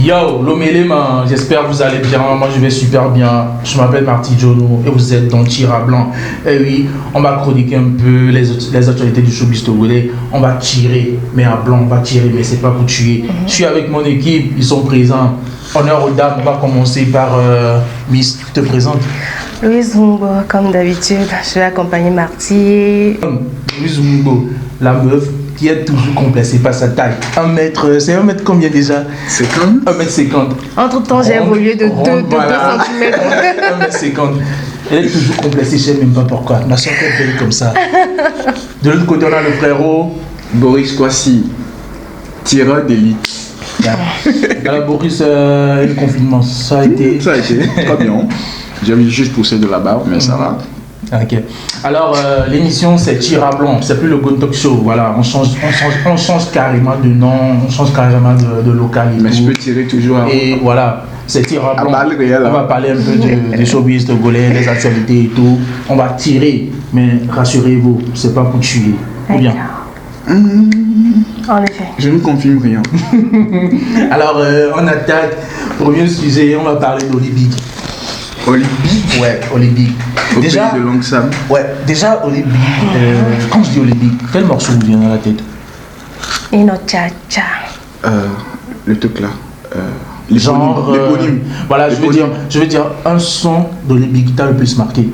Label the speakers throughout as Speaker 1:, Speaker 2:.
Speaker 1: Yo, l'Omélema, j'espère que vous allez bien. Moi, je vais super bien. Je m'appelle Marty Jono et vous êtes dans Tir à Blanc. Et oui, on va chroniquer un peu les actualités du showbiz togolais. On va tirer, mais à blanc, on va tirer, mais c'est pas pour tuer. Je suis avec mon équipe, ils sont présents. Honneur aux dames, on va commencer par Miss, te présente.
Speaker 2: Louise Mumbo, comme d'habitude, je vais accompagner Marty.
Speaker 1: Louise Mumbo, la meuf qui est toujours complexée par sa taille. C'est 1 mètre combien déjà?
Speaker 3: 50.
Speaker 1: 1m50.
Speaker 2: Entre temps, j'ai évolué de 2 cm.
Speaker 1: 1m50. Elle est toujours complexée, je ne sais même pas pourquoi. Ma soeur est belle comme ça. De l'autre côté, on a le frérot
Speaker 3: Boris Kwasi, tireur d'élite.
Speaker 1: Alors Boris, le confinement, ça a été...
Speaker 3: Ça a été très bien. J'ai juste poussé de la barbe, mais ça va.
Speaker 1: Ok. Alors l'émission c'est Tir à Blanc, c'est plus le Gun Talk Show. Voilà, on change carrément de nom, on change carrément de local.
Speaker 3: Mais je peux tirer toujours à...
Speaker 1: Et voilà, c'est Tir à Blanc.
Speaker 3: Réel,
Speaker 1: on va parler un peu des showbiz togolais, des actualités et tout. On va tirer, mais rassurez-vous, c'est pas pour tuer. Ou bien.
Speaker 2: En effet.
Speaker 3: Je ne confirme rien.
Speaker 1: Alors on attaque. Premier sujet, on va parler d'Olympique.
Speaker 3: Olympique?
Speaker 1: Ouais, Olympique.
Speaker 3: Déjà, pays de Langsam.
Speaker 1: Ouais, déjà Olympique. Quand je dis Olympique, quel morceau vous vient à la tête?
Speaker 2: Ino Cha-Cha.
Speaker 3: Le truc là.
Speaker 1: Genre.
Speaker 3: L'éponyme.
Speaker 1: Voilà, je veux dire un son d'Olympique qui t'a le plus marqué.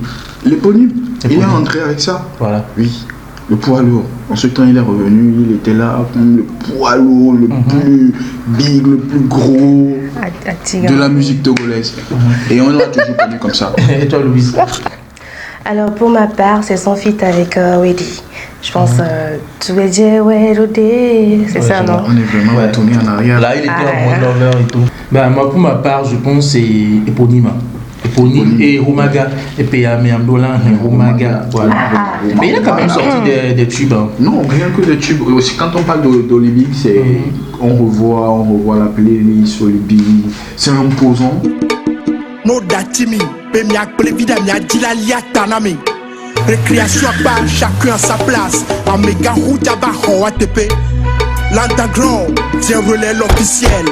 Speaker 3: L'éponyme. Il est entré avec ça.
Speaker 1: Voilà.
Speaker 3: Oui. Le poids lourd. En ce temps, il est revenu, il était là comme le poids lourd, le plus big, le plus gros de la musique togolaise. Et on l'a toujours connu comme ça.
Speaker 1: Et toi, Louise?
Speaker 2: Alors, pour ma part, c'est son feat avec Wedi. Je pense, tu veux dire Wedi, c'est ça, non?
Speaker 3: On est vraiment retourné en arrière.
Speaker 1: Là, il était en mode lover et tout. Ben, moi, pour ma part, je pense que c'est éponyme. Éponyme et Rumaga. Et puis, Amdola et Rumaga. Voilà. Mais il a quand même sorti des tubes. Hein.
Speaker 3: Non, rien que des tubes. Aussi, quand on parle d'Olympique, c'est on revoit la playlist Olympique. C'est imposant.
Speaker 4: No datimi, pemiak plevida mia dilalia tanami. Récréation à part, chacun à sa place. En méga route à Baron ATP. L'underground tient relais l'officiel.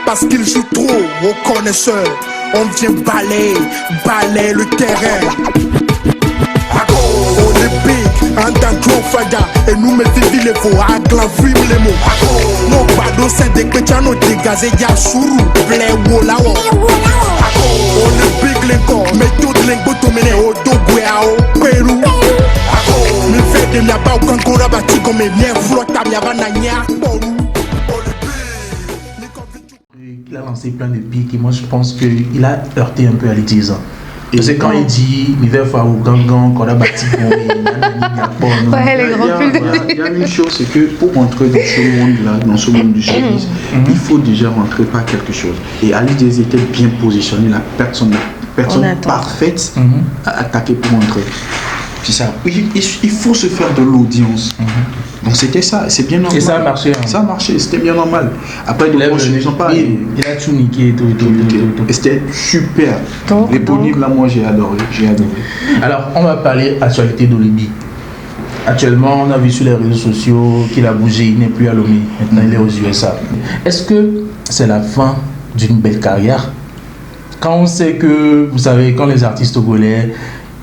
Speaker 4: Parce qu'il joue trop aux connaisseurs. On vient balayer le terrain. Olympique, underground fada. Et nous me vivi les faux, à clavrim les mots. Non, pardon, c'est des chrétiens, non, dégazés, y'a sourou, blé, wolao. Olympique, l'école, méthode, l'école, tomé, au Togo, au Pérou. Me fait de miaba, au Kankora, bâti comme mes miens flottes, à miaba, nanya, Porou.
Speaker 1: Il a lancé plein de pics et moi je pense qu'il a heurté un peu à l'utilisant. Parce que quand il dit il va faire au gangan, qu'on a bâti pour
Speaker 3: il y a une chose, c'est que pour rentrer dans ce monde-là, dans ce monde du showbiz, il faut déjà rentrer par quelque chose. Et Ali Diaz était bien positionné, la personne parfaite à attaquer pour rentrer. C'est ça. Il faut se faire de l'audience. Donc c'était ça, c'est bien normal.
Speaker 1: Et ça a marché. Hein.
Speaker 3: Ça a marché, c'était bien normal. Après,
Speaker 1: il a tout niqué et tout.
Speaker 3: Et c'était super. L'éponyme, là, moi, j'ai adoré.
Speaker 1: Alors, on va parler actualité d'Olibi. Actuellement, on a vu sur les réseaux sociaux qu'il a bougé, il n'est plus à Lomé. Maintenant, il est aux USA. Est-ce que c'est la fin d'une belle carrière? Quand on sait que, vous savez, quand les artistes togolais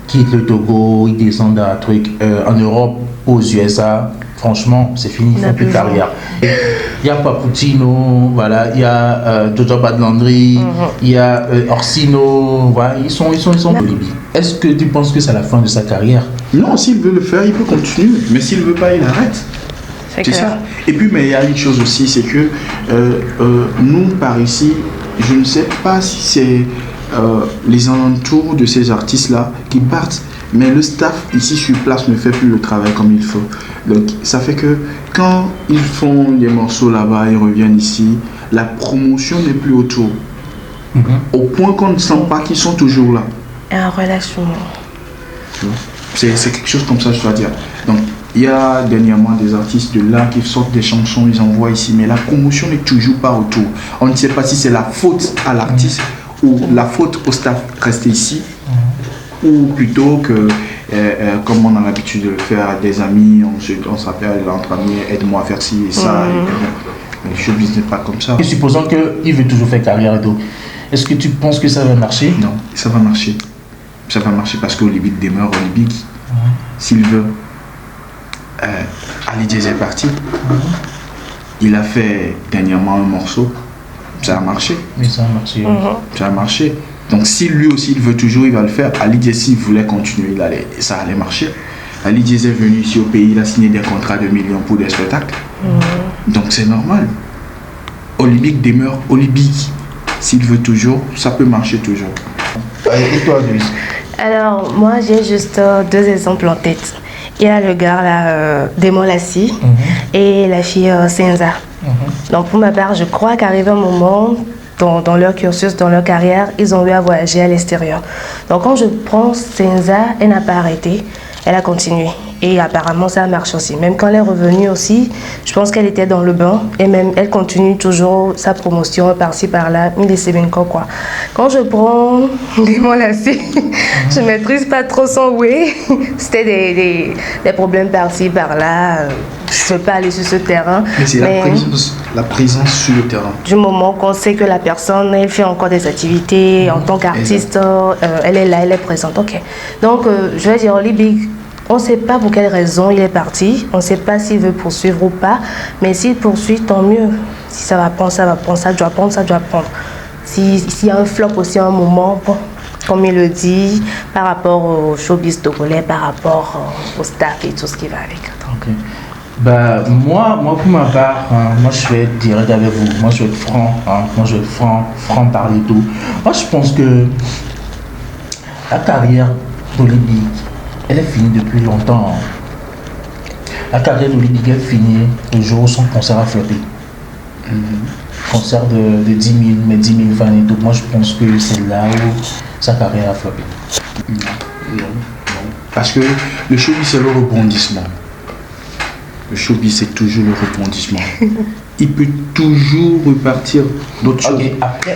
Speaker 1: quittent le Togo, ils descendent à un truc en Europe, aux USA, franchement, c'est fini, il ne faut plus de carrière. Il y a Paputino, voilà, il y a Jojo Badlandry, il y a Orsino, voilà, ils sont de Libye. Est-ce que tu penses que c'est la fin de sa carrière?
Speaker 3: Non, s'il veut le faire, il peut continuer, mais s'il ne veut pas, il arrête. C'est ça. Et puis, mais il y a une chose aussi, c'est que nous, par ici, je ne sais pas si c'est les alentours de ces artistes-là qui partent, mais le staff ici sur place ne fait plus le travail comme il faut. Donc ça fait que quand ils font des morceaux là-bas, ils reviennent ici, la promotion n'est plus autour. Au point qu'on ne sent pas qu'ils sont toujours là.
Speaker 2: Un relâchement.
Speaker 3: C'est quelque chose comme ça, je dois dire. Donc il y a dernièrement des artistes de là qui sortent des chansons, ils envoient ici, mais la promotion n'est toujours pas autour. On ne sait pas si c'est la faute à l'artiste ou la faute au staff resté ici, ou plutôt que, comme on a l'habitude de le faire, des amis, on s'appelle entre amis, aide-moi à faire ci et ça. Mais le showbiz n'est pas comme ça.
Speaker 1: Et supposons qu'il veut toujours faire carrière et tout. Est-ce que tu penses que ça va marcher?
Speaker 3: Non, ça va marcher. Ça va marcher parce qu'Olibic demeure Olibic. S'il veut. Ali Diaz est parti. Il a fait dernièrement un morceau. Ça a marché.
Speaker 1: Mais ça a marché.
Speaker 3: Ça a marché. Donc si lui aussi il veut toujours, il va le faire. Ali Diaz, s'il voulait continuer, ça allait marcher. Ali Diaz est venu ici au pays, il a signé des contrats de millions pour des spectacles. Donc c'est normal. Olibic demeure Olibic. S'il veut toujours, ça peut marcher toujours.
Speaker 1: Et toi, Louise?
Speaker 2: Alors, moi, j'ai juste 2 exemples en tête. Il y a le gars là, Démon Lassie, et la fille Senza. Donc, pour ma part, je crois qu'arrive un moment dans leur cursus, dans leur carrière, ils ont eu à voyager à l'extérieur. Donc, quand je prends Senza, elle n'a pas arrêté, elle a continué. Et apparemment, ça marche aussi. Même quand elle est revenue aussi, je pense qu'elle était dans le bain. Et même, elle continue toujours sa promotion par-ci, par-là. Mais les quoi. Quand je prends Démon Lassie, je ne maîtrise pas trop son way. C'était des problèmes par-ci, par-là. Je ne veux pas aller sur ce terrain.
Speaker 3: Mais c'est la présence sur le terrain.
Speaker 2: Du moment qu'on sait que la personne, elle fait encore des activités en tant qu'artiste, elle est là, elle est présente. Ok. Donc, je vais dire, Olibic, on ne sait pas pour quelle raison il est parti. On ne sait pas s'il veut poursuivre ou pas. Mais s'il poursuit, tant mieux. Si ça va prendre, ça va prendre. Ça doit prendre, ça doit prendre. S'il y a un flop aussi à un moment, bon, comme il le dit, par rapport au showbiz togolais, par rapport au staff et tout ce qui va avec.
Speaker 1: Ok. Bah, moi pour ma part, moi je vais être direct avec vous. Moi je vais être franc. Moi je vais être franc parler tout. Moi je pense que la carrière d'Olibic, elle est finie depuis longtemps. La carrière d'Olibic est finie le jour où son concert a floppé. Concert de 10 000, mais 10 000 fans et tout. Moi je pense que c'est là où sa carrière a floppé.
Speaker 3: Non. Parce que le showbiz c'est le rebondissement. Le showbiz c'est toujours le rebondissement. Il peut toujours repartir d'autres choses.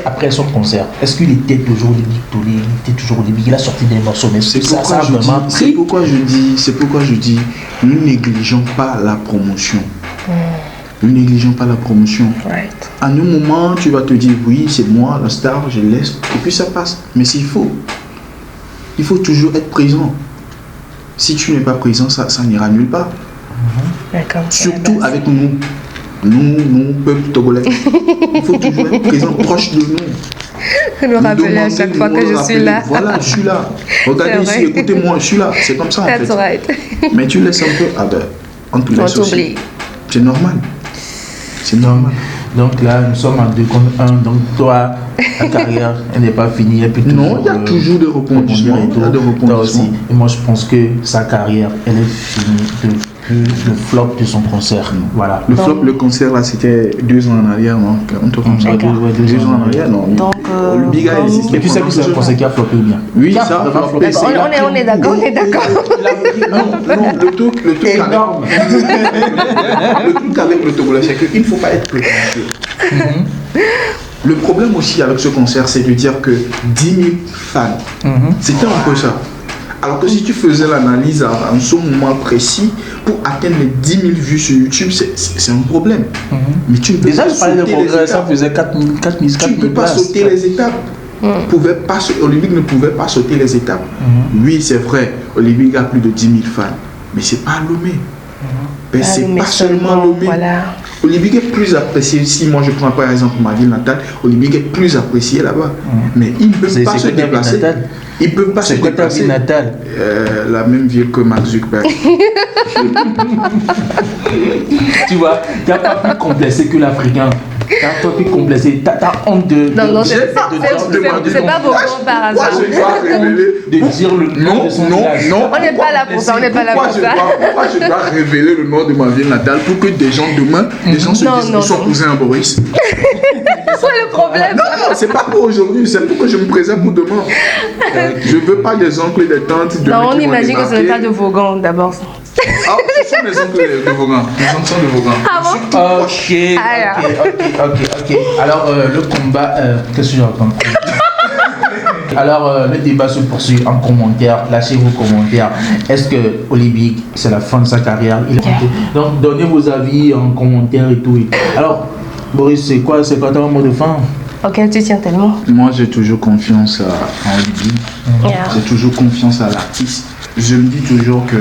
Speaker 1: Après son concert, est-ce qu'il était toujours Olibic? Il a sorti des morceaux, mais
Speaker 3: c'est pourquoi je dis, ne négligeons pas la promotion. Ne négligeons pas la promotion.
Speaker 2: Right.
Speaker 3: À un moment, tu vas te dire, oui, c'est moi, la star, je laisse, et puis ça passe. Mais il faut toujours être présent. Si tu n'es pas présent, ça n'ira nulle part. Surtout avec nous, peuple togolais. Il faut toujours être présent, proche de nous.
Speaker 2: Nous rappeler à chaque fois que je suis là.
Speaker 3: Voilà, je suis là. Regardez ici, écoutez-moi, je suis là. C'est comme ça en fait.
Speaker 2: Right.
Speaker 3: Mais tu laisses un peu, on te laisse aussi. C'est normal. C'est normal.
Speaker 1: Donc là, nous sommes en 2 contre 1. Donc toi, ta carrière, elle n'est pas finie.
Speaker 3: Non, il y a toujours des rebondissements.
Speaker 1: Et moi, je pense que sa carrière, elle est finie depuis le flop de son concert. Voilà.
Speaker 3: Le concert, là, c'était 2 ans en arrière, non? On te comme ça. 2 ans en arrière, non?
Speaker 2: Donc,
Speaker 3: le big a existé.
Speaker 1: Mais tu sais que c'est un concert qui a floppé ou bien?
Speaker 3: Oui, ça a floppé.
Speaker 2: On est d'accord,
Speaker 3: Non, le truc énorme. Le truc avec le Togolais, c'est qu'il ne faut pas être prétentieux. Le problème aussi avec ce concert, c'est de dire que 10 000 fans, c'était un peu ça. Alors que si tu faisais l'analyse en ce moment précis, pour atteindre les 10 000 vues sur YouTube, c'est un problème. Mais tu ne peux
Speaker 1: déjà,
Speaker 3: pas
Speaker 1: je parlais de progrès, ça faisait 4 000
Speaker 3: tu ne peux pas sauter les étapes. Olibic ne pouvait pas sauter les étapes. Oui, c'est vrai, Olibic a plus de 10 000 fans, mais c'est pas Lomé. Mais c'est pas seulement Lomé.
Speaker 2: Voilà.
Speaker 3: Olibic est plus apprécié. Si moi je prends par exemple ma ville natale, Olibic est plus apprécié là-bas. Mais il ne peut pas se déplacer. Il ne peut pas se déplacer.
Speaker 1: C'est quoi ta ville natale?
Speaker 3: La même ville que Mark Zuckerberg.
Speaker 1: Tu vois, tu n'as pas plus complexé que l'Africain. T'as plus complexé. T'as honte de.
Speaker 2: Non, c'est pas beaucoup par hasard.
Speaker 3: De
Speaker 1: dire le nom de son village.
Speaker 3: Non.
Speaker 2: On n'est pas là pour ça.
Speaker 3: Pourquoi je dois révéler le nom de ma ville natale pour que des gens demain, des gens se disent qu'ils sont cousins à Boris?
Speaker 2: C'est le problème.
Speaker 3: Non, c'est pas pour aujourd'hui, c'est pour que je me présente pour demain. Je veux pas des oncles et des tantes.
Speaker 2: Non, on imagine que ce n'est pas de Vaughan d'abord.
Speaker 3: Ah, ce sont mes oncles de Vaughan. Mes oncles sont de Vaughan.
Speaker 2: Ah bon?
Speaker 1: Ok. Alors, le combat, qu'est-ce que je raconte? Alors, le débat se poursuit en commentaire. Lâchez vos commentaires. Est-ce que Olibic, c'est la fin de sa carrière? Donc, donnez vos avis en commentaire et tout. Alors, Boris, c'est quoi ton mot de fin?
Speaker 2: Auquel tu tiens tellement?
Speaker 3: Moi, j'ai toujours confiance en Libye. J'ai toujours confiance à l'artiste. Je me dis toujours que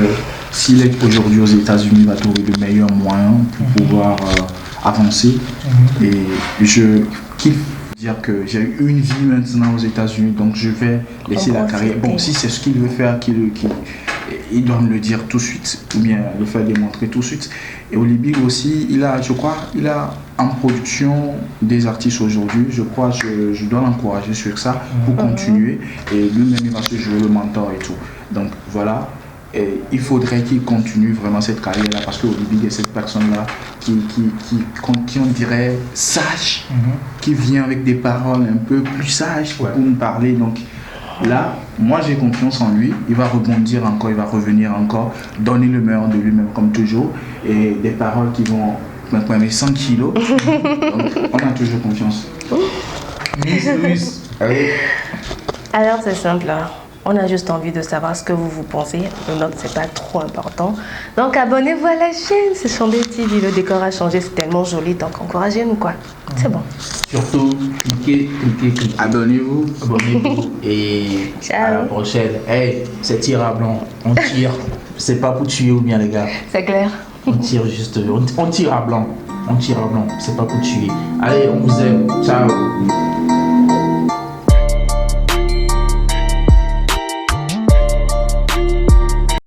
Speaker 3: s'il est aujourd'hui aux États-Unis, il va trouver de meilleurs moyens pour pouvoir avancer. Et je kiffe dire que j'ai eu une vie maintenant aux États-Unis, donc je vais laisser la carrière. Bon, si c'est ce qu'il veut faire, il doit me le dire tout de suite, ou bien le faire démontrer tout de suite. Et au Libye aussi, je crois, il a en production des artistes aujourd'hui. Je crois, je dois l'encourager sur ça pour continuer. Et lui-même, il va se jouer le mentor et tout. Donc voilà. Et il faudrait qu'il continue vraiment cette carrière-là, parce qu'au Libye, il y a cette personne-là qui on dirait sage, qui vient avec des paroles un peu plus sages pour nous parler. Donc là, moi j'ai confiance en lui, il va rebondir encore, il va revenir encore, donner le meilleur de lui-même comme toujours, et des paroles qui vont mettre 100 kilos. Donc on a toujours confiance.
Speaker 1: Miss, allez.
Speaker 2: Alors c'est simple, hein. On a juste envie de savoir ce que vous pensez. Le nôtre, c'est pas trop important. Donc, abonnez-vous à la chaîne. C'est Chandé TV. Le décor a changé. C'est tellement joli. Donc, encouragez-nous, quoi. C'est bon.
Speaker 1: Surtout, cliquez.
Speaker 3: Abonnez-vous.
Speaker 1: Et
Speaker 2: ciao.
Speaker 1: À la prochaine. Hey, c'est tir à blanc. On tire. C'est pas pour tuer ou bien, les gars.
Speaker 2: C'est clair.
Speaker 1: On tire juste. On tire à blanc. C'est pas pour tuer. Allez, on vous aime. Ciao.